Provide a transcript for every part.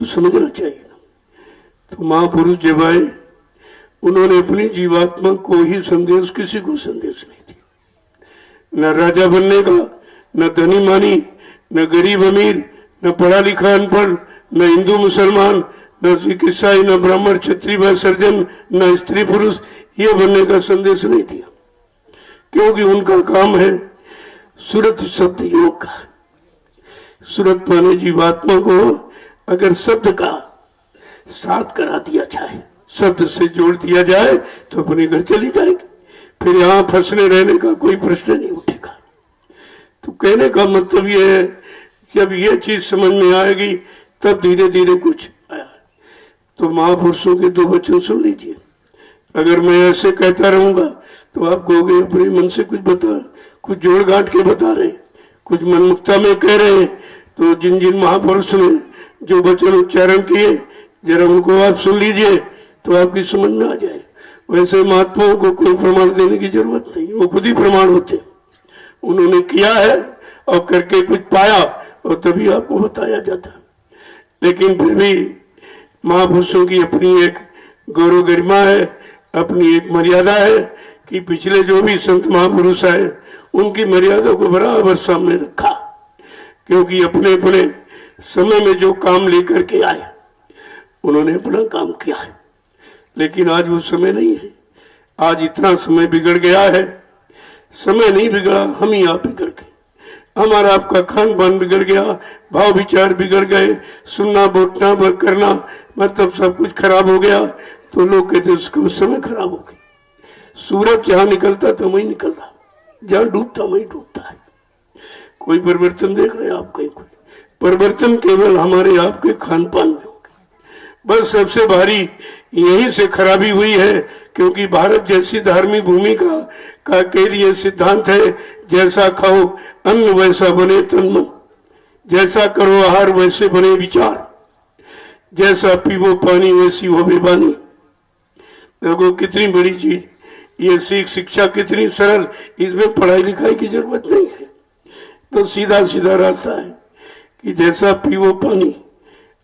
समझना चाहिए। तो महापुरुष जब आए उन्होंने अपनी जीवात्मा को ही संदेश, किसी को संदेश नहीं दिया। न राजा बनने का, न धनी मानी, न गरीब अमीर, न पढ़ा लिखा अनपढ़, न हिंदू मुसलमान, न सिख ईसाई, न ब्राह्मण क्षत्रिय व सर्जन, न स्त्री पुरुष, ये बनने का संदेश नहीं दिया। क्योंकि उनका काम है सुरत शब्द योग का। सुरत माने जीवात्मा को अगर शब्द का साथ करा दिया जाए, शब्द से जोड़ दिया जाए तो अपने घर चली जाएगी। फिर यहाँ फंसने रहने का कोई प्रश्न नहीं उठेगा। तो कहने का मतलब ये है, जब ये चीज समझ में आएगी तब धीरे धीरे कुछ आया। तो महापुरुषों के दो वचन सुन लीजिए। अगर मैं ऐसे कहता रहूंगा तो आप कहोगे अपने मन से कुछ बता, कुछ जोड़ गांठ के बता रहे, कुछ मनमुक्ता में कह रहे हैं। तो जिन जिन महापुरुष ने जो वचन उच्चारण किए जरा उनको आप सुन लीजिए तो आपकी समझ में आ जाए। वैसे महात्माओं को कोई प्रमाण देने की जरूरत नहीं, वो खुद ही प्रमाण होते। उन्होंने किया है और करके कुछ पाया और तभी आपको बताया जाता। लेकिन फिर भी महापुरुषों की अपनी एक गौरव गरिमा है, अपनी एक मर्यादा है कि पिछले जो भी संत महापुरुष आए उनकी मर्यादा को बराबर सामने रखा। क्योंकि अपने अपने समय में जो काम लेकर के आए उन्होंने अपना काम किया है। लेकिन आज वो समय नहीं है। आज इतना समय बिगड़ गया है। समय नहीं बिगड़ा, हम ही आप बिगड़ गए। हमारा आपका खान पान बिगड़ गया, भाव विचार बिगड़ गए, सुनना बोलना करना मतलब सब कुछ खराब हो गया। तो लोग कहते उसका समय खराब हो गया। सूरज जहां निकलता था वहीं निकल रहा, जहां डूबता वहीं डूबता है। कोई परिवर्तन देख रहे हैं आप? कहीं कोई परिवर्तन केवल हमारे आपके खान पान में हो गया। बस सबसे भारी यहीं से खराबी हुई है। क्योंकि भारत जैसी धार्मिक भूमि का के लिए सिद्धांत है, जैसा खाओ अन्न वैसा बने तन मन, जैसा करो आहार वैसे बने विचार, जैसा पीवो पानी वैसी हो बेबानी। देखो कितनी बड़ी चीज ये शिक्षा कितनी सरल, इसमें पढ़ाई लिखाई की जरूरत नहीं है। तो सीधा सीधा रास्ता है कि जैसा पीवो पानी।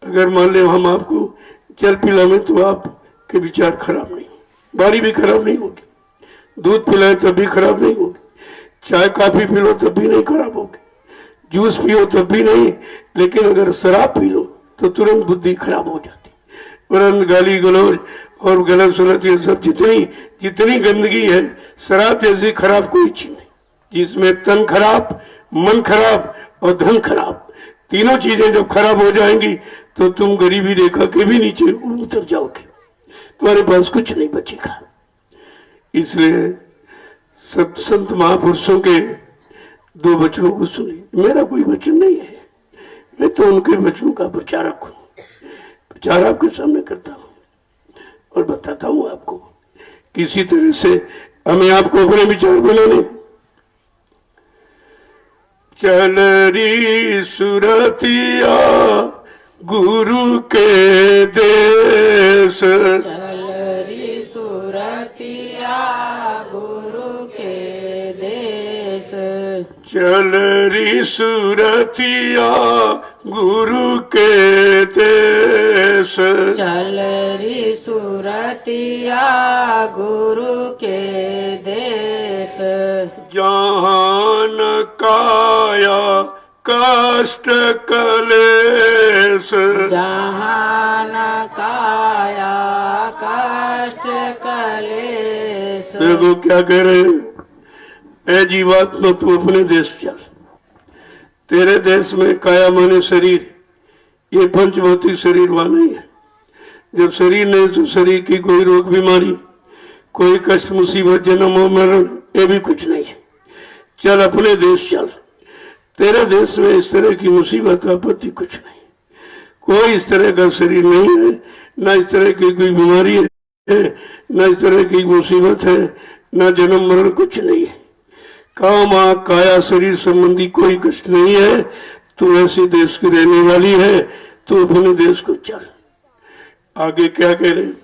अगर मान ले हम आपको जल पिलाएं तो आपके विचार खराब नहीं, बारी भी खराब नहीं होगी। दूध पिलाएं तब भी खराब नहीं होगी, चाय कॉफी पी लो तब भी नहीं खराब होगी, जूस पियो तब भी नहीं। लेकिन अगर शराब पी लो तो तुरंत बुद्धि खराब हो जाती। तुरंत गाली गलौज और गलत सलत ये सब जितनी गंदगी है, शराब जैसी खराब कोई चीज नहीं। जिसमें तन खराब, मन खराब और धन खराब, तीनों चीजें जब खराब हो जाएंगी तो तुम गरीबी रेखा के भी नीचे उतर जाओगे, तुम्हारे पास कुछ नहीं बचेगा। इसलिए संत महापुरुषों के दो वचनों को सुनिए। मेरा कोई वचन नहीं है, मैं तो उनके वचनों का प्रचारक हूँ। प्रचार आपके सामने करता हूँ और बताता हूँ आपको किसी तरह से हमें आपको अपने विचार बनाने। चल री सुरतिया गुरु के देश, चल री सुरतिया गुरु के देश, चल री सुरतिया गुरु के देश, चल री सुरतिया गुरु के देश। जहान काया कष्ट कलेश, जहान काया कष्ट कलेश। देखो क्या कह रहे हैं, ए जीवात्मा तू अपने देश चल। तेरे देश में काया माने शरीर, ये पंचभौतिक शरीर वाला नहीं है। जब शरीर नहीं तो शरीर की कोई रोग बीमारी, कोई कष्ट मुसीबत जन्म और मरण ये भी कुछ नहीं है। चल अपने देश चल। तेरे देश में इस तरह की मुसीबत आपत्ति कुछ नहीं, कोई इस तरह का शरीर नहीं है, न इस तरह की कोई बीमारी है, न इस तरह की मुसीबत है, न जन्म मरण कुछ नहीं है। काम काया शरीर संबंधी कोई कष्ट नहीं है। तू ऐसे देश की रहने वाली है, तू अपने देश को चल। आगे क्या कह रहे हैं,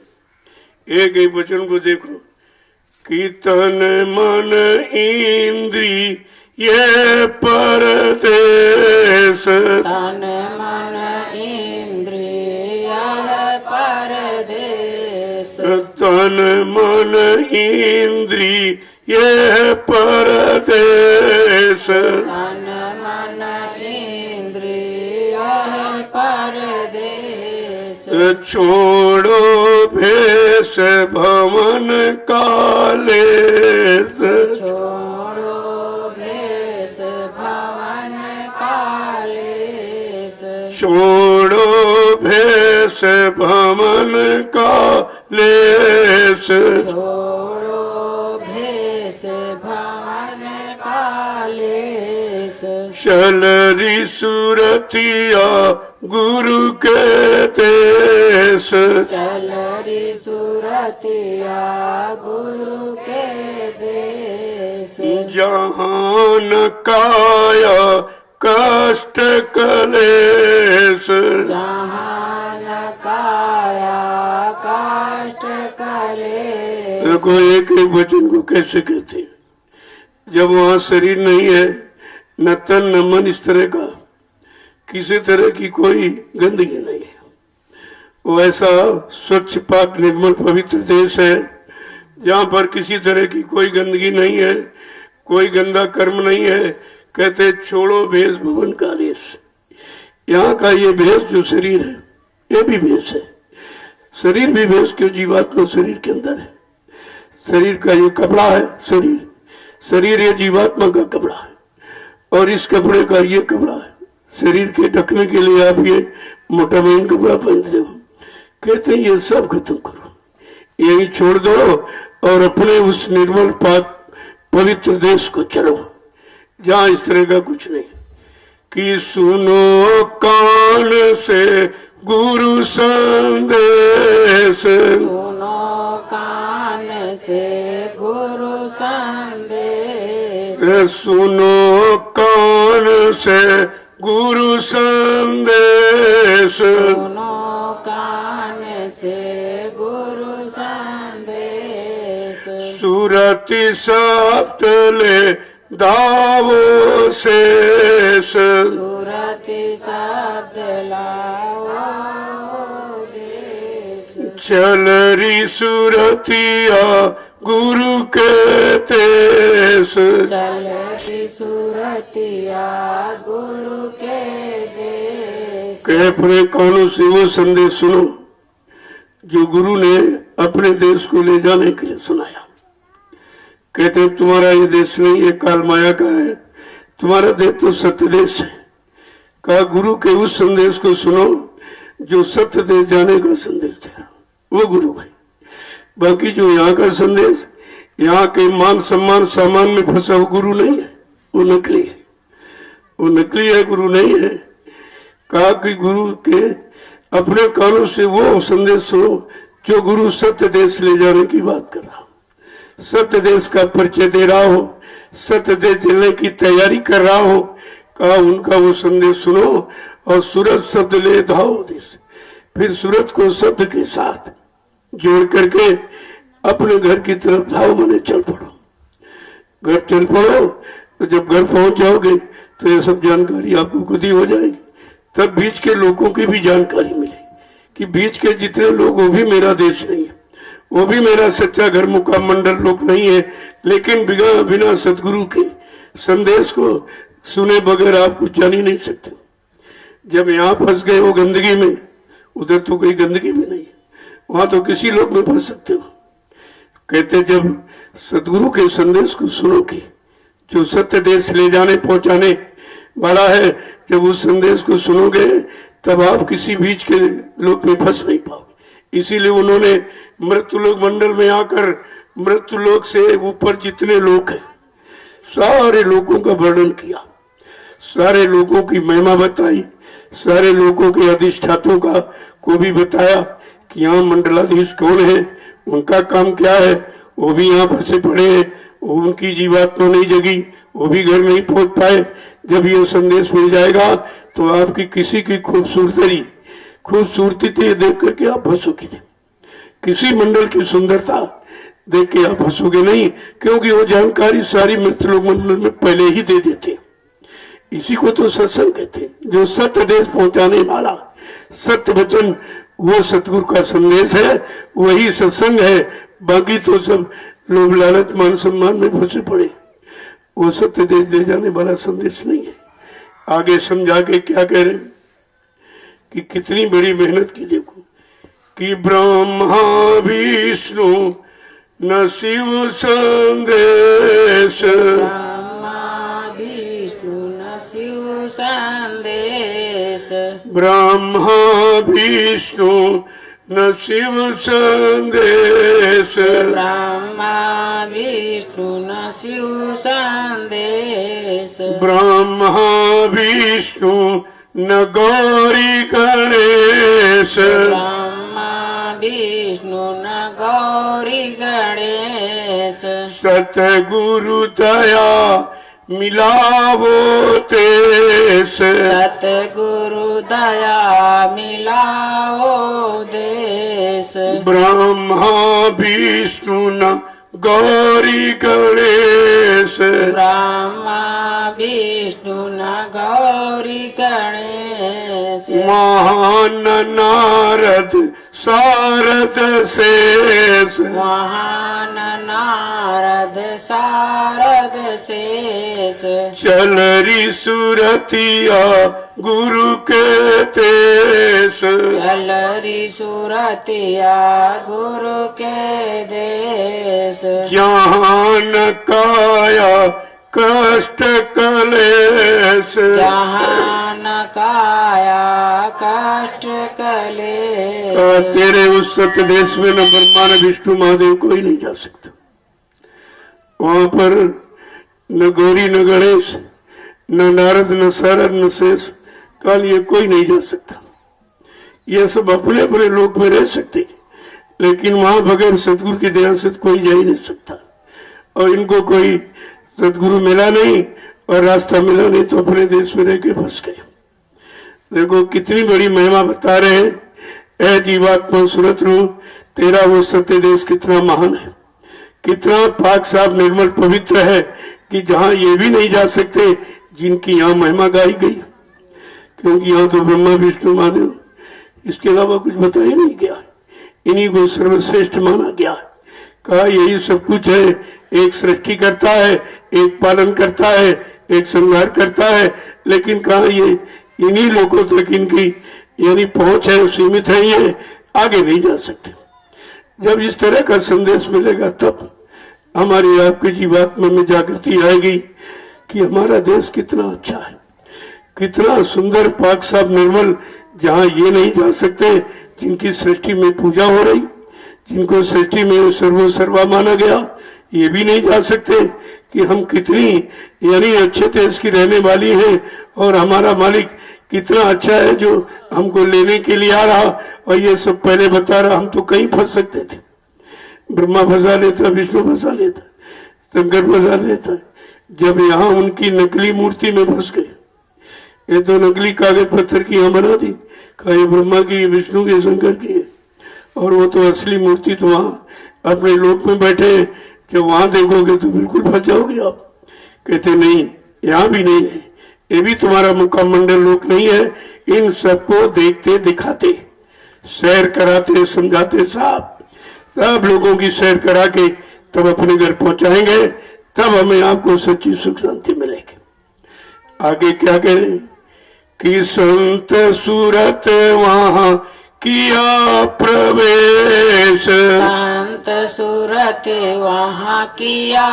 एक एक वचन को देखो कि तन मन इंद्री ये परदेश, तन मन इंद्रिय परदेस तन मन इंद्रिय परदेस तन मन इंद्रिय परदेस छोड़ो भेष भवन कालेस छोड़ो भेष भवन कालेस छोड़ो भेष भवन कालेस छोड़ो भेष भवन कालेस चलरी सूरतिया गुरु के देश चलरी सूरतिया गुरु के देश जहान काया कष्ट कलेश जहान काया कष्ट कलेश देखो एक एक वचन को कैसे कहते हैं। जब वहां शरीर नहीं है, न तन न मन, इस तरह का किसी तरह की कोई गंदगी नहीं है, वो ऐसा स्वच्छ पाक निर्मल पवित्र देश है जहाँ पर किसी तरह की कोई गंदगी नहीं है, कोई गंदा कर्म नहीं है। कहते छोड़ो भेष भवन कालेश। यहाँ का ये भेष जो शरीर है, ये भी भेष है। शरीर भी भेष, क्यों? जीवात्मा शरीर के अंदर है। शरीर का ये कपड़ा है, शरीर ये जीवात्मा का कपड़ा है, और इस कपड़े का ये कपड़ा है। शरीर के ढकने के लिए आप ये मोटा महीन कपड़ा पहनते हो। कहते हैं ये सब खत्म करो, यही छोड़ दो और अपने उस निर्मल पाक पवित्र देश को चलो जहाँ इस तरह का कुछ नहीं। कि सुनो कान से गुरु संदेश, सुनो कान से गुरु संदेश सुनो कान से गुरु संदेश सुनो कान से गुरु संदेश सुरति सप्त ले दावो शेष सुरति शब्द लाओगे चलरी सुरतिया गुरु के देश चलती सुरतिया गुरु के देश के अपने कानों से वो संदेश सुनो जो गुरु ने अपने देश को ले जाने के लिए सुनाया। कहते हैं तुम्हारा ये देश नहीं, ये काल माया का है, तुम्हारा देश तो सत्य देश है। कहा गुरु के उस संदेश को सुनो जो सत्य देश जाने का संदेश है, वो गुरु है। बाकी जो यहाँ का संदेश, यहाँ के मान सम्मान सामान में फंसा वो गुरु नहीं है, वो नकली है, वो नकली है, गुरु नहीं है। कहा कि गुरु के अपने कानों से वो संदेश सुनो जो गुरु सत्य देश ले जाने की बात कर रहा हो, सत्य देश का परिचय दे रहा हो, सत्य देश देने की तैयारी कर रहा हो। कहा उनका वो संदेश सुनो और सूरत शब्द ले धाओ देश। फिर सूरत को शब्द के साथ जोड़ करके अपने घर की तरफ धाओ, मने चल पड़ो। घर चल पड़ो तो जब घर पहुंच जाओगे तो ये सब जानकारी आपको खुद ही हो जाएगी। तब बीच के लोगों की भी जानकारी मिलेगी कि बीच के जितने लोग, वो भी मेरा देश नहीं है, वो भी मेरा सच्चा घर मुका मंडल लोग नहीं है, लेकिन बिना सदगुरु के संदेश को सुने बगैर आप कुछ जान ही नहीं सकते। जब यहाँ फंस गए वो गंदगी में, उधर तो कोई गंदगी भी नहीं है, वहां तो किसी लोग में फंस सकते हो। कहते जब सदगुरु के संदेश को सुनोगे जो सत्य देश ले जाने पहुंचाने वाला है, जब उस संदेश को सुनोगे तब आप किसी बीच के लोग में फंस नहीं पाओगे। इसीलिए उन्होंने मृत्युलोक मंडल में आकर मृत्युलोक से ऊपर जितने लोग हैं सारे लोगों का वर्णन किया, सारे लोगों की महिमा बताई, सारे लोगों के अधिष्ठातों का को भी बताया कि यहाँ मंडलाधीश कौन है, उनका काम क्या है। वो भी यहाँ फंसे पड़े हैं, उनकी जीवात्मा नहीं जगी, वो भी घर नहीं पहुंच पाए। जब ये संदेश मिल जाएगा तो आपकी किसी की खूबसूरती देख करके आप हंसोगे नहीं, किसी मंडल की सुंदरता देख के आप हंसोगे नहीं, क्योंकि वो जानकारी सारी मृत्युलोक मंडल में पहले ही दे देते। इसी को तो सत्संग कहते हैं, जो सत्य देश पहुंचाने वाला सत्य वचन वो सतगुरु का संदेश है, वही सत्संग है। बाकी तो सब लोभ लालच मान सम्मान में फंसे पड़े, वो सत्य देश ले जाने वाला संदेश नहीं है। आगे समझा के क्या कह रहे हैं कि कितनी बड़ी मेहनत की, देखो कि ब्रह्मा विष्णु न शिव संदेश, ब्रह्मा विष्णु न शिव संदेश, ब्रह्मा विष्णु न शिव संदेश, ब्रह्मा विष्णु न शिव संदेश, ब्रह्मा विष्णु न गौरी गणेश, ब्रह्मा विष्णु न गौरी गणेश, सतगुरु दया मिलावो तेस, सतगुरु दया मिलाओ देश, ब्रह्मा विष्णु न गौरी गणेश, ब्रह्मा विष्णु न गौरी गणेश, महान नारद सारद शेष, महान नारद सारद शेष, चलरी सुरतिया गुरु के तेस, चलरी सुरतिया गुरु के देश, ज्ञान काया कष्ट कलेश, जहाँ न काया कष्ट कलेश, तेरे उस सत्य देश में न ब्रह्मा न विष्णु महादेव कोई नहीं जा सकता। वहां पर न गौरी न गणेश न नारद न सारद न शेष काल, ये कोई नहीं जा सकता। ये सब अपने अपने लोक में रह सकते, लेकिन वहां बगैर सतगुरु की दया से कोई जा ही नहीं सकता। और इनको कोई सतगुरु मिला नहीं और रास्ता मिला नहीं तो अपने देश में रह के फंस गए। देखो कितनी बड़ी महिमा बता रहे हैं, ऐ जीवात्मा सुरत रू, तेरा वो सत्य देश कितना महान है, कितना पाक साफ निर्मल पवित्र है कि जहाँ ये भी नहीं जा सकते जिनकी यहाँ महिमा गाई गई, क्योंकि यहाँ तो ब्रह्मा विष्णु महादेव, इसके अलावा कुछ बताया नहीं गया। इन्हीं को सर्वश्रेष्ठ माना गया, कहा यही सब कुछ है। एक सृष्टि करता है, एक पालन करता है, एक संहार करता है, लेकिन कहा ये इन्हीं लोगों तक इनकी यानी पहुंच है, सीमित है, ये आगे नहीं जा सकते। जब इस तरह का संदेश मिलेगा तब हमारी आपकी जीवात्मा में जागृति आएगी कि हमारा देश कितना अच्छा है, कितना सुंदर पाक साफ निर्मल, जहाँ ये नहीं जा सकते जिनकी सृष्टि में पूजा हो रही, जिनको सृष्टि में सर्वा माना गया, ये भी नहीं जा सकते कि हम कितनी यानी अच्छे देश की रहने वाली हैं और हमारा मालिक कितना अच्छा है जो हमको लेने के लिए आ रहा, और ये सब पहले बता रहा। हम तो कहीं फंस सकते थे, ब्रह्मा फंसा लेता, विष्णु फंसा लेता, शंकर फंसा लेता। जब यहाँ उनकी नकली मूर्ति में फंस गए, ये तो नकली कागज पत्थर की यहाँ बना दी, कहा ये ब्रह्मा की, विष्णु की, शंकर की है, और वो तो असली मूर्ति तो वहाँ अपने लोक में बैठे हैं। जब वहां देखोगे तो बिल्कुल फंस जाओगे आप। कहते नहीं, यहाँ भी नहीं है, ये भी तुम्हारा मुकामंडल लोक नहीं है। इन सबको देखते दिखाते, सैर कराते, समझाते, सब लोगों की सैर करा के तब अपने घर पहुंचाएंगे, तब हमें आपको सच्ची सुख शांति मिलेगी। आगे क्या कह रहे हैं कि संत सूरत वहां किया प्रवेश, संत सूरत वहाँ किया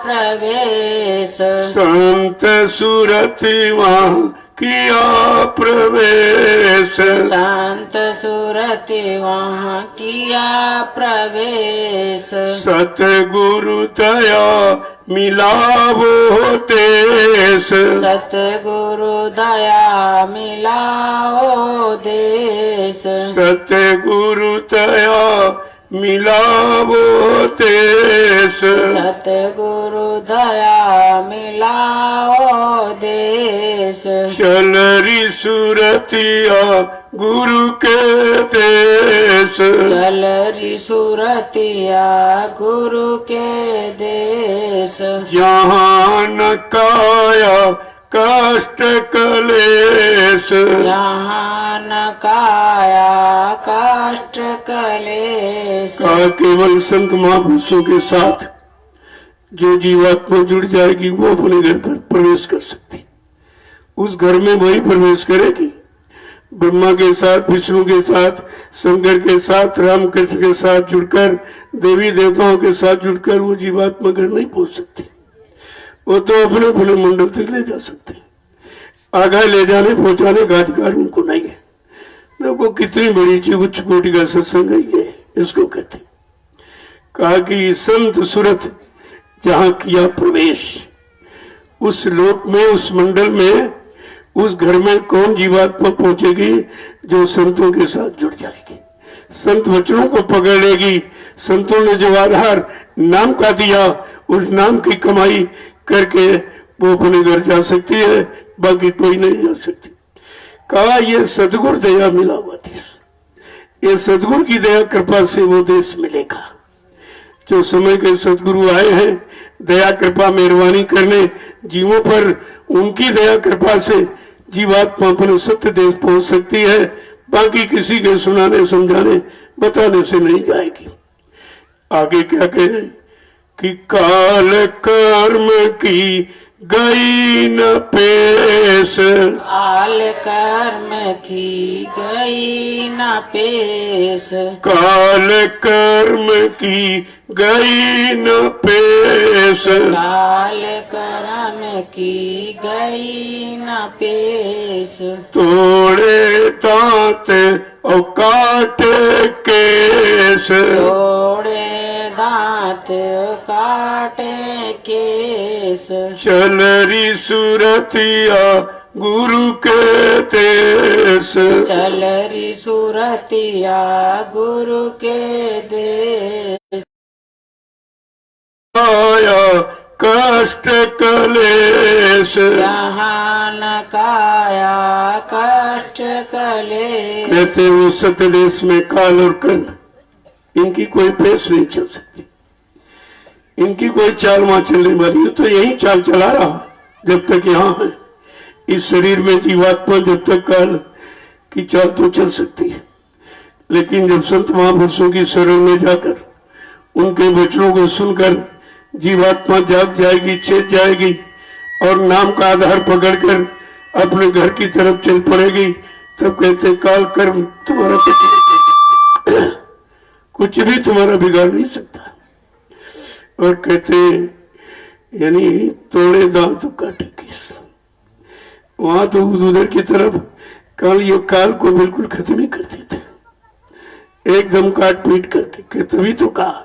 प्रवेश, संत सूरत वहां किया प्रवेश, संत सूरत वहाँ किया प्रवेश, सतगुरु दया मिलावो देश, सतगुरु दया मिलाओ देश, सतगुरु दया मिलावो देश, सतगुरु दया मिलाओ देश, चलरी सुरतिया गुरु के देश, चलरी सुरतिया गुरु के देश, जहाँ न काया काष्ठ कलेश। यहाँ न काया कष्ट कलेश। केवल संत महापुरुषों के साथ जो जीवात्मा जुड़ जाएगी वो अपने घर पर प्रवेश कर सकती, उस घर में वही प्रवेश करेगी। ब्रह्मा के साथ, विष्णु के साथ, शंकर के साथ, रामकृष्ण के साथ जुड़कर, देवी देवताओं के साथ जुड़कर वो जीवात्मा घर नहीं पहुंच सकती। वो तो अपने अपने मंडल तक ले जा सकते, आगे ले जाने पहुंचाने का अधिकार उनको नहीं है। देखो कितनी बड़ी उच्च कोटि का सत्संग है ये, इसको कहते हैं। कहा कि संत सुरत जहां किया प्रवेश, उस लोक में, उस मंडल में, उस घर में कौन जीवात्मा पहुंचेगी? जो संतों के साथ जुड़ जाएगी, संत वचनों को पकड़ लेगी। संतों ने जो आधार नाम का दिया, उस नाम की कमाई करके वो अपने घर जा सकती है, बाकी कोई नहीं जा सकती। कहा ये सदगुरु दया मिला हुआ देश, ये सदगुरु की दया कृपा से वो देश मिलेगा। जो समय के सदगुरु आए हैं दया कृपा मेहरबानी करने जीवों पर, उनकी दया कृपा से जीवात्मा अपने सत्य देश पहुंच सकती है, बाकी किसी के सुनाने समझाने बताने से नहीं जाएगी। आगे क्या कह रहे कि काल कर्म की गई न पेश। काल कर्म की गई न पेश। काल कर्म की गई न पेश। काल कर्म की गई न पेश। तोड़े दांत और काटे केस। तोड़े दांत काटे केस। चल री सूरतिया गुरु के देश। चल री सूरतिया गुरु के देश। आया कष्ट कलेश। जहाँ न काया कष्ट कलेश। कहते वो सत्य देश में काल और कर्म, इनकी कोई पेश नहीं चल सकती, इनकी कोई चाल वहां चलने वाली। तो यही चाल चला रहा जब तक यहाँ है। इस शरीर में जीवात्मा जब तक काल की चाल तो चल सकती है, लेकिन जब संत महापुरुषों की शरण में जाकर उनके वचनों को सुनकर जीवात्मा जाग जाएगी, चेत जाएगी और नाम का आधार पकड़कर अपने घर की तरफ चल पड़ेगी, तब कहते काल कर्म तुम्हारा कुछ भी तुम्हारा बिगाड़ नहीं सकता। और कहते यानी तोड़े दांत तो काटे केस। वहां तो उधर की तरफ काल, ये काल को बिल्कुल खत्म ही कर देते, एकदम काट पीट करके। तभी तो कहा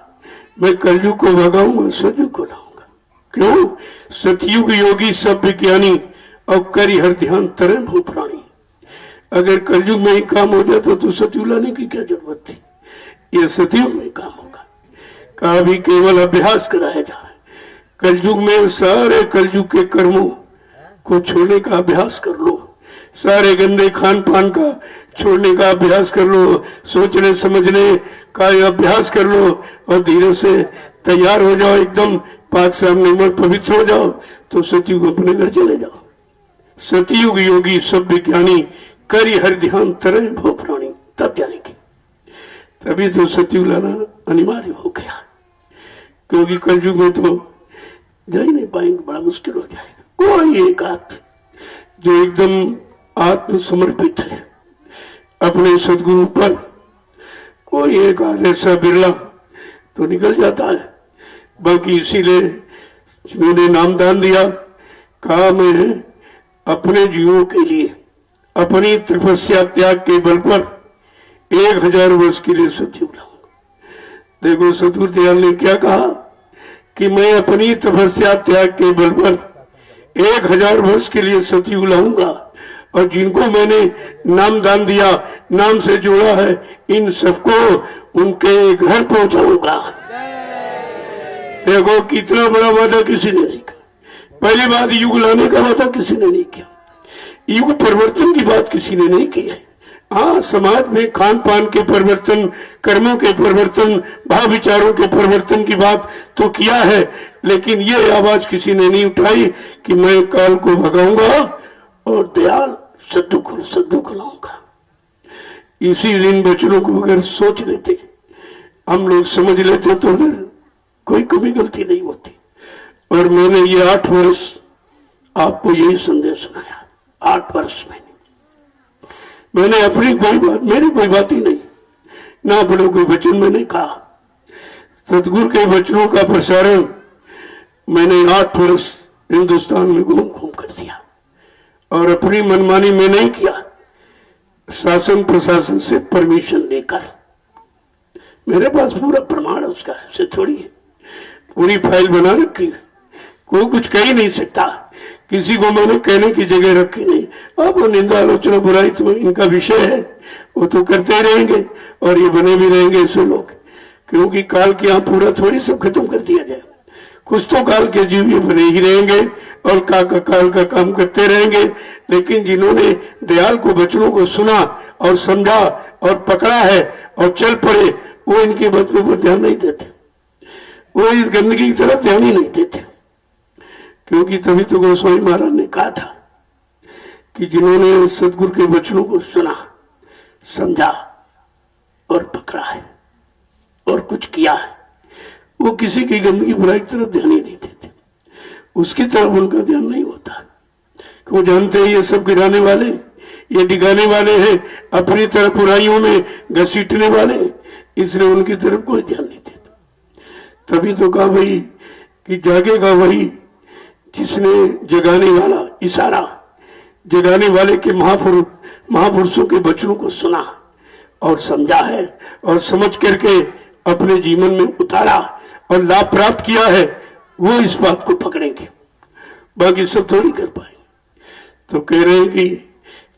मैं कलयुग को भगाऊंगा, सतयुग को लाऊंगा। क्यों? सतयुग योगी सब विज्ञानी और करी हर ध्यान तरन हो प्राणी। अगर कलयुग में ही काम हो जाता तो सतयुग लाने की क्या जरूरत थी? ये सतयुग में काम होगा। कहा भी केवल अभ्यास कराया जाए। कलयुग में सारे कलयुग के कर्मों को छोड़ने का अभ्यास कर लो, सारे गंदे खान पान का छोड़ने का अभ्यास कर लो, सोचने समझने का अभ्यास कर लो और धीरे से तैयार हो जाओ, एकदम पाक सामने में पवित्र हो जाओ, तो सतयुग अपने घर चले जाओ। सतयुग योगी सब विज्ञानी करी हर ध्यान तरह भो प्राणी, तब जानेंगे। तभी तो सतयुग लाना अनिवार्य हो गया, क्योंकि कलयुग में तो जा ही नहीं पाएंगे, बड़ा मुश्किल हो जाएगा। कोई एक आत्म जो एकदम आत्मसमर्पित है अपने सदगुरु पर, कोई एक आध ऐसा बिरला तो निकल जाता है। बाकी इसीलिए जिन्होंने नामदान दिया, कहा मैं अपने जीवों के लिए अपनी तपस्या त्याग के बल पर 1000 वर्ष के लिए सतयुग लाऊंगा। देखो सतगुरु दयाल ने क्या कहा कि मैं अपनी तपस्या त्याग के बल पर 1000 वर्ष के लिए सतयुग लाऊंगा, और जिनको मैंने नाम दान दिया, नाम से जोड़ा है, इन सबको उनके घर पहुंचाऊंगा। देखो कितना बड़ा वादा किसी ने नहीं किया। पहली बात, युग लाने का वादा किसी ने नहीं किया, युग परिवर्तन की बात किसी ने नहीं की है। हाँ, समाज में खान पान के परिवर्तन, कर्मों के परिवर्तन, भाव विचारों के परिवर्तन की बात तो किया है, लेकिन ये आवाज किसी ने नहीं उठाई कि मैं काल को भगाऊंगा और दयाल सद्दू को लाऊंगा। इसी इन वचनों को अगर सोच लेते, हम लोग समझ लेते, तो फिर कोई कभी गलती नहीं होती। और मैंने ये 8 वर्ष आपको यही संदेश सुनाया। 8 वर्ष मैंने अपनी मेरी कोई बात ही नहीं, ना अपने कोई वचन मैंने कहा। सतगुरु के वचनों का प्रसारण मैंने 8 वर्ष हिंदुस्तान में घूम घूम कर दिया, और अपनी मनमानी में नहीं किया, शासन प्रशासन से परमिशन लेकर। मेरे पास पूरा प्रमाण उसका, ऐसे थोड़ी है, पूरी फाइल बना रखी, कोई कुछ कह ही नहीं सकता, किसी को मैंने कहने की जगह रखी नहीं। अब वो निंदा आलोचना बुराई तो इनका विषय है, वो तो करते रहेंगे और ये बने भी रहेंगे ऐसे लोग, क्योंकि काल के यहाँ पूरा थोड़ी सब खत्म कर दिया जाए। कुछ तो काल के जीव ये बने ही रहेंगे और काल का काम करते रहेंगे। लेकिन जिन्होंने दयाल को वचनों को सुना और समझा और पकड़ा है और चल पड़े, वो इनके वचनों पर ध्यान नहीं देते, वो इस गंदगी की तरफ ध्यान ही नहीं देते। क्योंकि तभी तो गोस्वामी महाराज ने कहा था कि जिन्होंने सदगुरु के वचनों को सुना, समझा और पकड़ा है और कुछ किया है, वो किसी की गंदगी बुराई की तरफ ध्यान ही नहीं देते, उसकी तरफ उनका ध्यान नहीं होता। वो जानते हैं ये सब गिराने वाले, ये डिगाने वाले हैं, अपनी तरफ बुराइयों में घसीटने वाले, इसलिए उनकी तरफ कोई ध्यान नहीं देता। तभी तो कहा भाई कि जागेगा वही जिसने जगाने वाला इशारा, जगाने वाले के महापुरुषों के वचनों को सुना और समझा है, और समझ करके अपने जीवन में उतारा और लाभ प्राप्त किया है, वो इस बात को पकड़ेंगे, बाकी सब थोड़ी कर पाएंगे। तो कह रहे हैं कि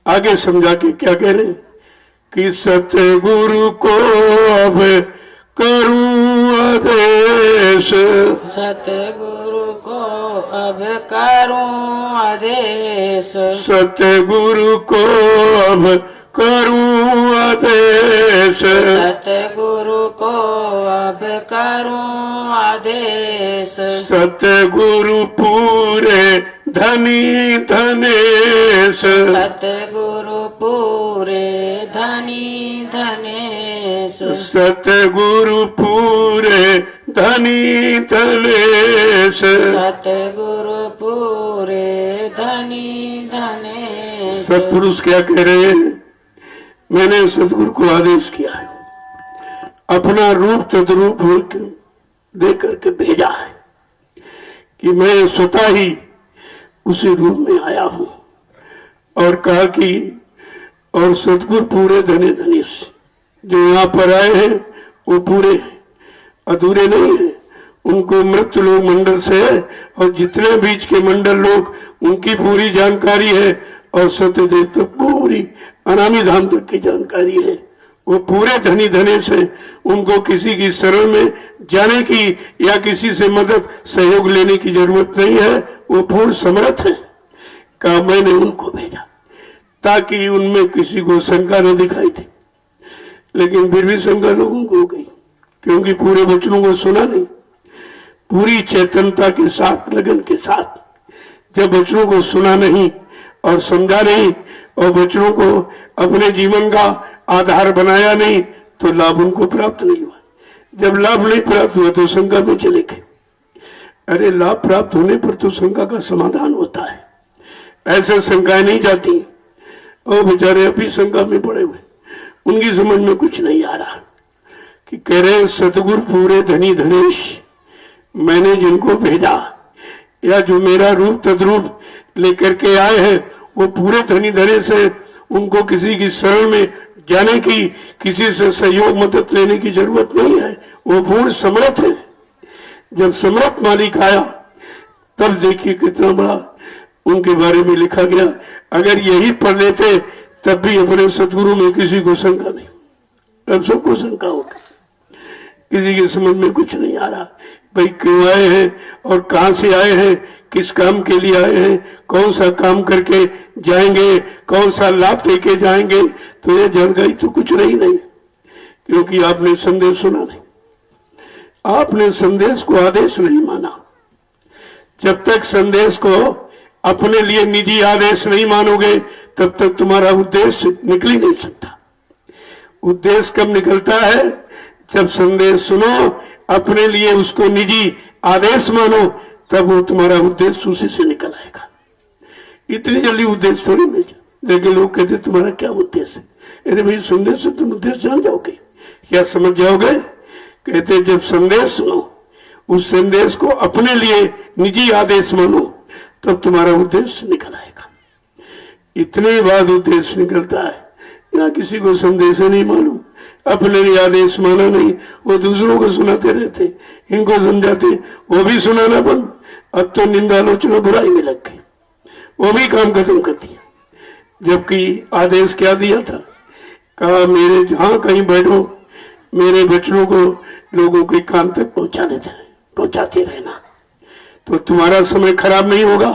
आगे समझा के क्या कह रहे हैं कि सतगुरु को अब करूं आदेश, सतगुरु को अब करूं आदेश, सतगुरु को अब करूं आदेश, सतगुरु को अब करूं आदेश, सतगुरु पूरे धनी धनेश, सतगुरु पूरे धनी धनेश, सतगुरु पूरे धनी धनेश, सतगुरु पूरे धनी धनेश। सतपुरुष क्या कह रहे हैं? मैंने सतगुरु को आदेश किया है, अपना रूप तद्रूप दे करके भेजा है कि मैं स्वतः ही उसी रूप में आया हूं, और कहा कि और सतगुरु पूरे धने धनी, जो यहाँ पर आए हैं वो पूरे अधूरे नहीं है, उनको मृत लोग मंडल से है, और जितने बीच के मंडल लोग उनकी पूरी जानकारी है, और सत्यदेव तो पूरी अनामी धाम तक की जानकारी है। वो पूरे धनी धने से, उनको किसी की शरण में जाने की या किसी से मदद सहयोग लेने की जरूरत नहीं है, वो पूर्ण समर्थ है। कहा मैंने उनको भेजा ताकि उनमें किसी को शंका न दिखाई दे, लेकिन फिर भी शंका लोगों को हो गई, क्योंकि पूरे वचनों को सुना नहीं। पूरी चेतनता के साथ, लगन के साथ जब वचनों को सुना नहीं और समझा नहीं और वचनों को अपने जीवन का आधार बनाया नहीं, तो लाभ उनको प्राप्त नहीं हुआ। जब लाभ नहीं प्राप्त हुआ तो शंका में चले गए। अरे लाभ प्राप्त होने पर तो शंका का समाधान होता है, ऐसे शंकाएं नहीं जाती। और बेचारे अभी शंका में पड़े हुए, उनकी समझ में कुछ नहीं आ रहा कि कह रहे सतगुरु पूरे धनी धनेश, मैंने जिनको भेजा या जो मेरा रूप तद्रूप लेकर के आए हैं वो पूरे धनी धने से, उनको किसी की शरण में जाने की, किसी से सहयोग मदद लेने की जरूरत नहीं है, वो पूर्ण समर्थ है। जब समर्थ मालिक आया तब देखिए कितना बड़ा उनके बारे में लिखा गया। अगर यही पढ़ लेते तब भी अपने सतगुरु में किसी को शंका नहीं, अब सबको शंका होगी। किसी के समझ में कुछ नहीं आ रहा भाई क्यों आए हैं और कहां से आए हैं, किस काम के लिए आए हैं, कौन सा काम करके जाएंगे, कौन सा लाभ देके जाएंगे। तो ये जानकारी तो कुछ रही नहीं, क्योंकि आपने संदेश सुना नहीं, आपने संदेश को आदेश नहीं माना। जब तक संदेश को अपने लिए निजी आदेश नहीं मानोगे तब तक तुम्हारा उद्देश्य निकल ही नहीं सकता। उद्देश्य कब निकलता है, जब संदेश सुनो, अपने लिए उसको निजी आदेश मानो, तब वो तुम्हारा उद्देश्य उसी से निकल आएगा। इतनी जल्दी उद्देश्य थोड़ी मिल जाए। लेकिन लोग कहते तुम्हारा क्या उद्देश्य है, अरे भाई संदेश से तुम उद्देश्य जान जाओगे, क्या समझ जाओगे। कहते जब संदेश सुनो, उस संदेश को अपने लिए निजी आदेश मानो, तब तुम्हारा उद्देश्य निकल आएगा। इतने बाद उद्देश्य निकलता है। यहाँ किसी को संदेश नहीं मालूम, अपने लिए आदेश माना नहीं, वो दूसरों को सुनाते रहते, इनको समझाते, वो भी सुनाना बंद। अब तो निंदा आलोचना बुराई में लग गई, वो भी काम खत्म कर दिया। जबकि आदेश क्या दिया था, कहा मेरे जहां कहीं बैठो, मेरे बच्चों को लोगों के कान तक पहुंचाते रहना, तो तुम्हारा समय खराब नहीं होगा,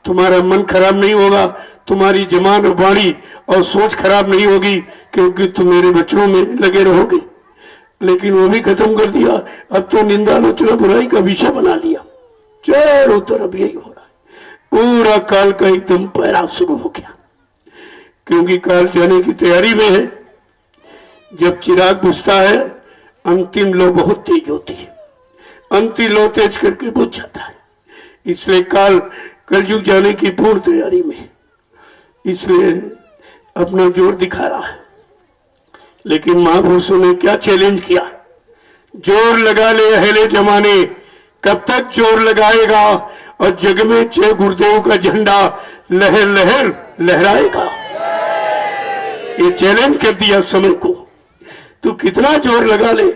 तुम्हारा मन खराब नहीं होगा, तुम्हारी जबान और वाणी और सोच खराब नहीं होगी, क्योंकि तुम मेरे बच्चों में लगे रहोगे। लेकिन वो भी खत्म कर दिया। अब तो निंदा आलोचना बुराई का विषय बना लिया, चारों तरफ यही हो रहा है। पूरा काल का एकदम पहराव शुरू हो गया, क्योंकि काल जाने की तैयारी में है। जब चिराग बुझता है, अंतिम लो बहुत तेज होती है, अंतिम लो तेज करके बुझ जाता है। इसलिए काल कलयुग जाने की पूर्ण तैयारी में, इसलिए अपना जोर दिखा रहा है। लेकिन महापुरुषों ने क्या चैलेंज किया, जोर लगा ले अहले जमाने, कब तक जोर लगाएगा, और जग में जय गुरुदेव का झंडा लहर लहर लहराएगा। ये चैलेंज कर दिया समय को, तू कितना जोर लगा ले,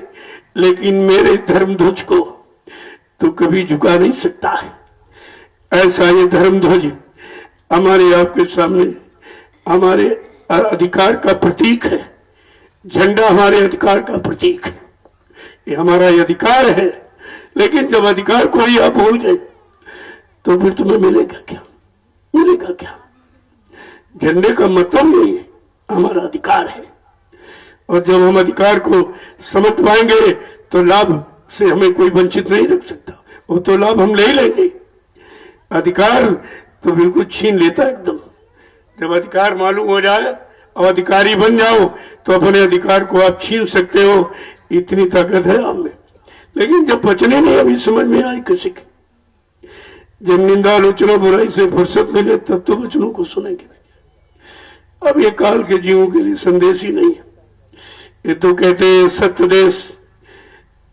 लेकिन मेरे धर्म ध्वज को तू कभी झुका नहीं सकता है। ऐसा ये धर्म ध्वज हमारे आपके सामने हमारे अधिकार का प्रतीक है। झंडा हमारे अधिकार का प्रतीक है, ये हमारा अधिकार है। लेकिन जब अधिकार को ही आप भूल गए तो फिर तुम्हें मिलेगा क्या, मिलेगा क्या। झंडे का मतलब यही है, हमारा अधिकार है। और जब हम अधिकार को समझ पाएंगे तो लाभ से हमें कोई वंचित नहीं रख सकता, वो तो लाभ हम ले ही लेंगे। अधिकार तो बिल्कुल छीन लेता है एकदम। जब अधिकार मालूम हो जाए और अधिकारी बन जाओ तो अपने अधिकार को आप छीन सकते हो, इतनी ताकत है आप में। लेकिन जब बचने नहीं अभी समझ में आई किसी की, जब निंदा आलोचना बुराई से फुर्सत मिले तब तो वचनों को सुनेंगे। अब ये काल के जीवों के लिए संदेश ही नहीं है, ये तो कहते हैं सत्य देश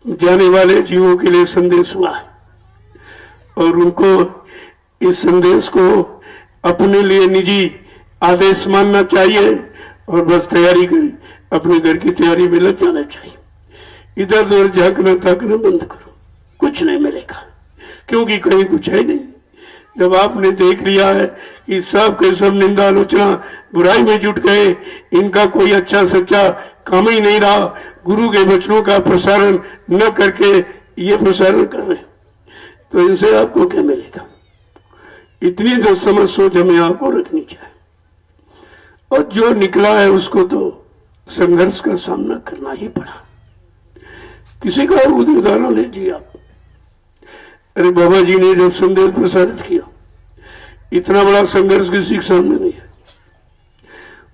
जाने वाले जीवों के लिए संदेश हुआ है। और उनको इस संदेश को अपने लिए निजी आदेश मानना चाहिए और बस तैयारी करें, अपने घर की तैयारी में लग जाना चाहिए। इधर उधर झांकना ताकना बंद करो, कुछ नहीं मिलेगा, क्योंकि कहीं कुछ है नहीं। जब आपने देख लिया है कि सब के सब निंदा आलोचना बुराई में जुट गए, इनका कोई अच्छा सच्चा काम ही नहीं रहा, गुरु के वचनों का प्रसारण न करके ये प्रसारण कर रहे, तो इनसे आपको क्या मिलेगा। इतनी तो समझ सोच हमें आपको रखनी चाहिए। और जो निकला है उसको तो संघर्ष का सामना करना ही पड़ा। किसी का उदाहरण लीजिए आप, अरे बाबा जी ने जब संदेश प्रसारित किया, इतना बड़ा संघर्ष किसी के सामने नहीं है।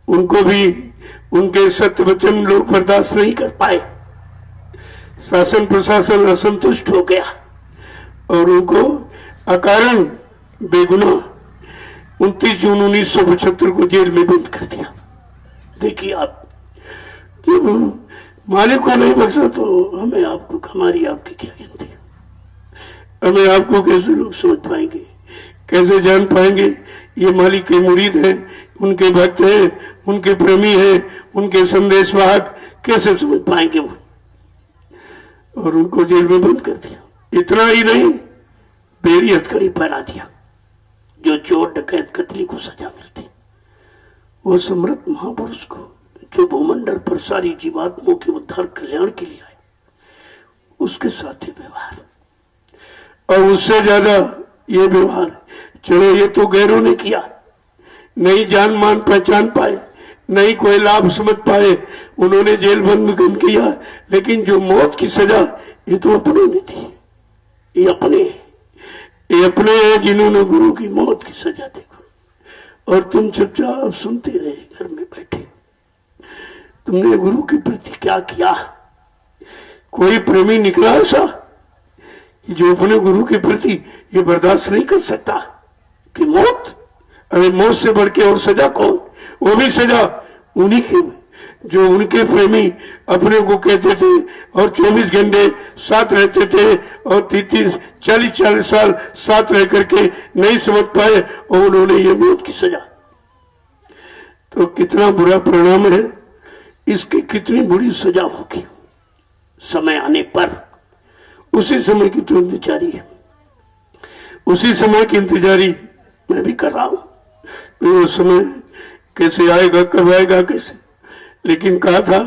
उनको भी उनके सत्य वचन लोग बर्दाश्त नहीं कर पाए, शासन प्रशासन असंतुष्ट हो गया और उनको अकारण बेगुनाह 29 जून 1975 को जेल में बंद कर दिया। देखिए आप, जब मालिक को नहीं बख्शा तो हमें आपको, हमारी आपकी क्या गिनती, हमें आपको कैसे लोग समझ पाएंगे, कैसे जान पाएंगे ये मालिक के मुरीद हैं, उनके भक्त हैं, उनके प्रेमी हैं, उनके संदेशवाहक, कैसे समझ पाएंगे वो। और उनको जेल में बंद कर दिया। इतना ही नहीं, बेरी हथकड़ी पहना दिया, जो चोर डकैत कतली को सजा मिलती, वो समृद्ध महापुरुष को, जो भूमंडल पर सारी जीवात्माओं के उद्धार कल्याण के लिए आए, उसके साथ ही व्यवहार, और उससे ज्यादा ये व्यवहार, चलो ये तो गैरों ने किया, नहीं जान मान पहचान पाए, नहीं कोई लाभ समझ पाए, उन्होंने जेल बंद किया, लेकिन जो मौत की सजा ये तो अपनों ने दी। ये अपने हैं जिन्होंने गुरु की मौत की सजा देखो, और तुम चुपचाप सुनते रहे घर में बैठे। तुमने गुरु के प्रति क्या किया? कोई प्रेमी निकला ऐसा जो अपने गुरु के प्रति ये बर्दाश्त नहीं कर सकता कि मौत, अरे मौत से बढ़ के और सजा कौन? वो भी सजा उन्हीं के जो उनके प्रेमी अपने को कहते थे और 24 घंटे साथ रहते थे, और 30-40 साल साथ रह करके नहीं समझ पाए, और उन्होंने ये मौत की सजा। तो कितना बुरा परिणाम है इसकी, कितनी बुरी सजा होगी समय आने पर। उसी समय की तो इंतजारी है, उसी समय की इंतजारी मैं भी कर रहा हूं। वो समय कैसे आएगा, कब आएगा, कैसे, लेकिन कहा था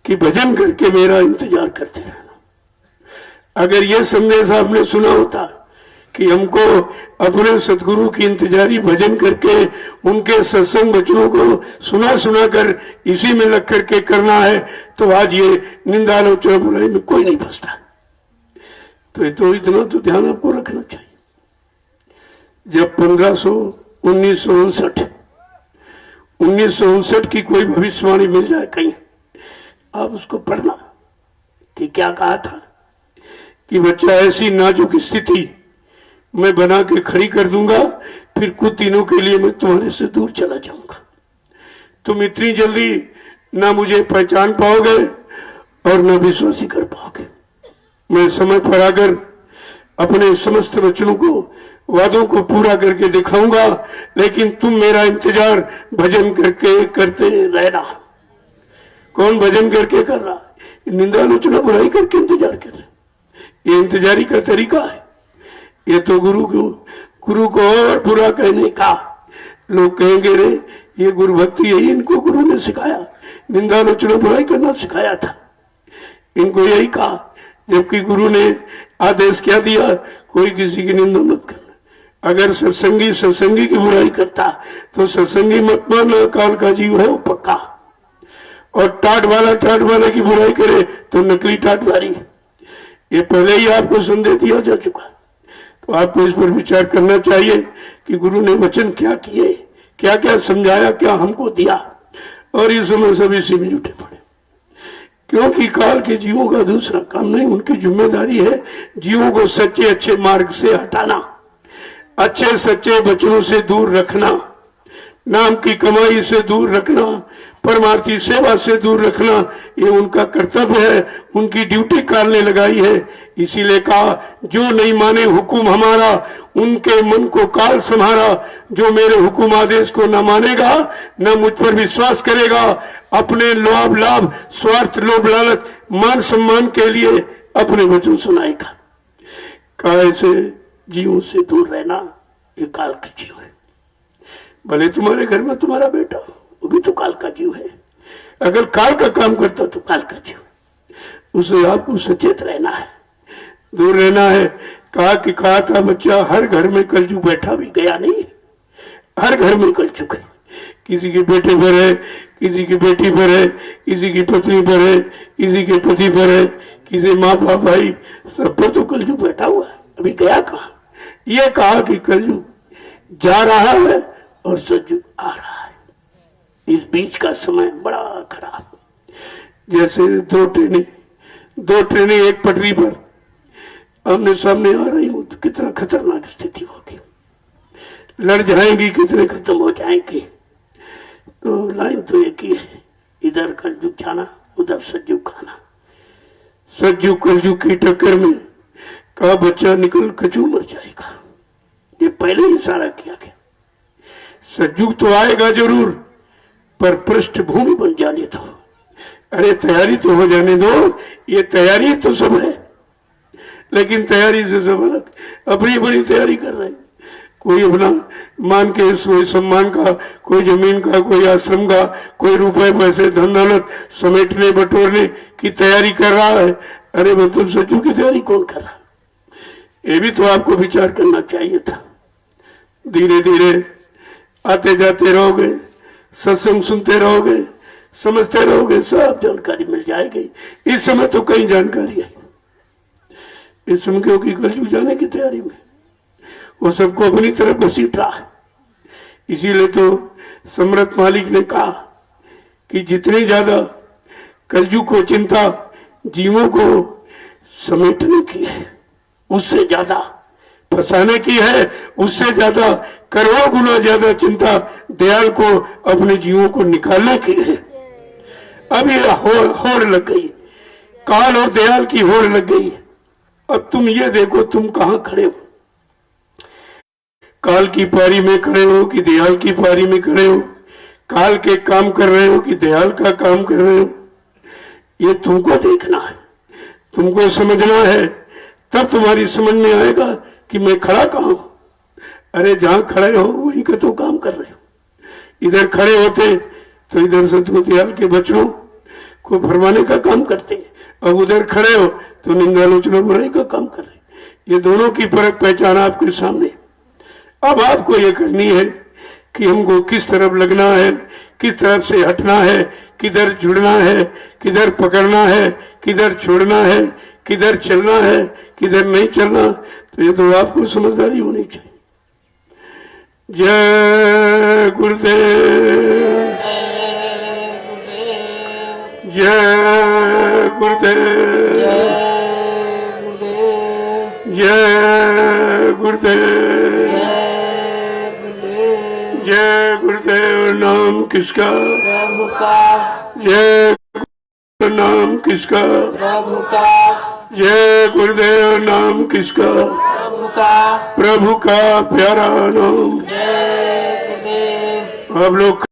कि भजन करके मेरा इंतजार करते रहना। अगर यह संदेश आपने सुना होता कि हमको अपने सतगुरु की इंतजारी भजन करके उनके सत्संग वचनों को सुना सुना कर इसी में लग करके करना है, तो आज ये निंदा आलोचना बुराई में कोई नहीं फंसता। तो इतना तो ध्यान आपको रखना चाहिए। जब 1959 की कोई भविष्यवाणी मिल जाए कहीं, आप उसको पढ़ना कि क्या कहा था कि बच्चा ऐसी नाजुक स्थिति मैं बना के खड़ी कर दूंगा, फिर कुछ दिनों के लिए मैं तुम्हारे से दूर चला जाऊंगा। तुम इतनी जल्दी ना मुझे पहचान पाओगे और ना विश्वासी कर पाओगे। मैं समय पर आकर अपने समस्त वचनों को, वादों को पूरा करके दिखाऊंगा, लेकिन तुम मेरा इंतजार भजन करके करते रहना। कौन भजन करके कर रहा है? निंदा आलोचना बुराई करके इंतजार कर रहे। ये इंतजारी का तरीका है। ये तो गुरु को और बुरा कहने का। लोग कहेंगे रे ये गुरु भक्ति है, इनको गुरु ने सिखाया, निंदा आलोचना बुराई करना सिखाया था, इनको यही कहा। जबकि गुरु ने आदेश क्या दिया, कोई किसी की निंदा मत करना। अगर सत्संगी की बुराई करता तो सत्संगी मत मानना, काल का जीव है वो पक्का। और टाट वाला की बुराई करे तो नकली टाटधारी। ये पहले ही आपको संदेश दिया जा चुका। तो आपको इस पर विचार करना चाहिए कि गुरु ने वचन क्या किए, क्या क्या समझाया, क्या हमको दिया, और इस समय सब इसी में जुटे पड़े। क्योंकि काल के जीवों का दूसरा काम नहीं, उनकी जिम्मेदारी है जीवों को सच्चे अच्छे मार्ग से हटाना, अच्छे सच्चे वचनों से दूर रखना, नाम की कमाई से दूर रखना, परमार्थी सेवा से दूर रखना। ये उनका कर्तव्य है, उनकी ड्यूटी काल ने लगाई है। इसीलिए कहा, जो नहीं माने हुकुम हमारा, उनके मन को काल संहारा। जो मेरे हुकुम आदेश को न मानेगा, न मुझ पर विश्वास करेगा, अपने लाभ स्वार्थ लोभ लालच मान सम्मान के लिए अपने वचन सुनाएगा। काल से जीवों से दूर रहना ये काल का जीव है। भले तुम्हारे घर में तुम्हारा बेटा, वो भी तो काल का जीव है। अगर काल का काम करता तो काल का जीव, उसे आपको सचेत रहना है, दूर रहना है। कहा था बच्चा, हर घर में कलयुग बैठा भी गया नहीं, हर घर में कलयुग है। किसी के बेटे पर है, किसी की बेटी पर है, किसी की पत्नी पर है, किसी के पति पर है, किसी माँ बाप भाई, सब पर तो कलयुग बैठा हुआ है। अभी गया कहाँ? ये कहा कि कलयुग जा रहा है और सतयुग आ रहा है। इस बीच का समय बड़ा खराब। जैसे दो ट्रेनें एक पटरी पर आमने सामने आ रही हूं, तो कितना खतरनाक स्थिति होगी। लड़ जाएंगी, कितने खत्म हो जाएंगे। तो लाइन तो एक ही है, इधर कलयुग जाना, उधर सतयुग आना। सतयुग कलयुग की टक्कर में का बच्चा निकल कचू मर जाएगा। ये पहले ही इशारा किया गया। सतयुग तो आएगा जरूर, पर पृष्ठभूमि बन जाने दो। अरे तैयारी तो हो जाने दो। ये तैयारी तो सब है, लेकिन तैयारी से सब अलग अपनी अपनी तैयारी कर रहे हैं। कोई अपना मान के, कोई सम्मान का, कोई जमीन का, कोई आश्रम का, कोई रुपए पैसे धन दौलत समेटने बटोरने की तैयारी कर रहा है। अरे मतलब सज्जू की तैयारी कौन कर रहा? ये भी तो आपको विचार करना चाहिए था। धीरे धीरे आते जाते रहोगे, सत्संग सुनते रहोगे, समझते रहोगे, सब जानकारी मिल जाएगी। इस समय तो कई जानकारी है, इस समय क्योंकि कलयुग जाने की तैयारी में वो सबको अपनी तरफ घसीट रहा है। इसीलिए तो सम्राट मालिक ने कहा कि जितनी ज्यादा कलयुग को चिंता जीवों को समेटने की है, उससे ज्यादा फंसाने की है, उससे ज्यादा करोड़ों गुना ज्यादा चिंता दयाल को अपने जीवों को निकालने की है। अब ये होड़ लग गई, काल और दयाल की होड़ लग गई। अब तुम ये देखो तुम कहां खड़े हो, काल की पारी में खड़े हो कि दयाल की पारी में खड़े हो, काल के काम कर रहे हो कि दयाल का काम कर रहे हो, ये तुमको देखना है, तुमको समझना है। तब तुम्हारी समझ में आएगा कि मैं खड़ा कहाँ हूं। अरे जहां खड़े हो वहीं का तो काम कर रहे हो। इधर खड़े होते तो इधर सतगुरु दयाल के बच्चों को फरमाने का काम करते, अब उधर खड़े हो तो निंदालोचना बुराई का काम कर रहे। ये दोनों की फर्क पहचान आपके सामने। अब आपको ये करनी है कि हमको किस तरफ लगना है, किस तरफ से हटना है, किधर जुड़ना है, किधर पकड़ना है, किधर छोड़ना है, किधर चलना है, किधर नहीं चलना। तो ये तो आपको समझदारी होनी चाहिए। जय गुरुदेव, जय गुरुदेव, जय गुरुदेव, जय गुरुदेव। नाम किसका? प्रभु का। जय नाम किसका? प्रभु का। जय गुरुदेव। नाम किसका? प्रभु का। प्रभु का प्यारा नाम। जय गुरुदेव। आप लोग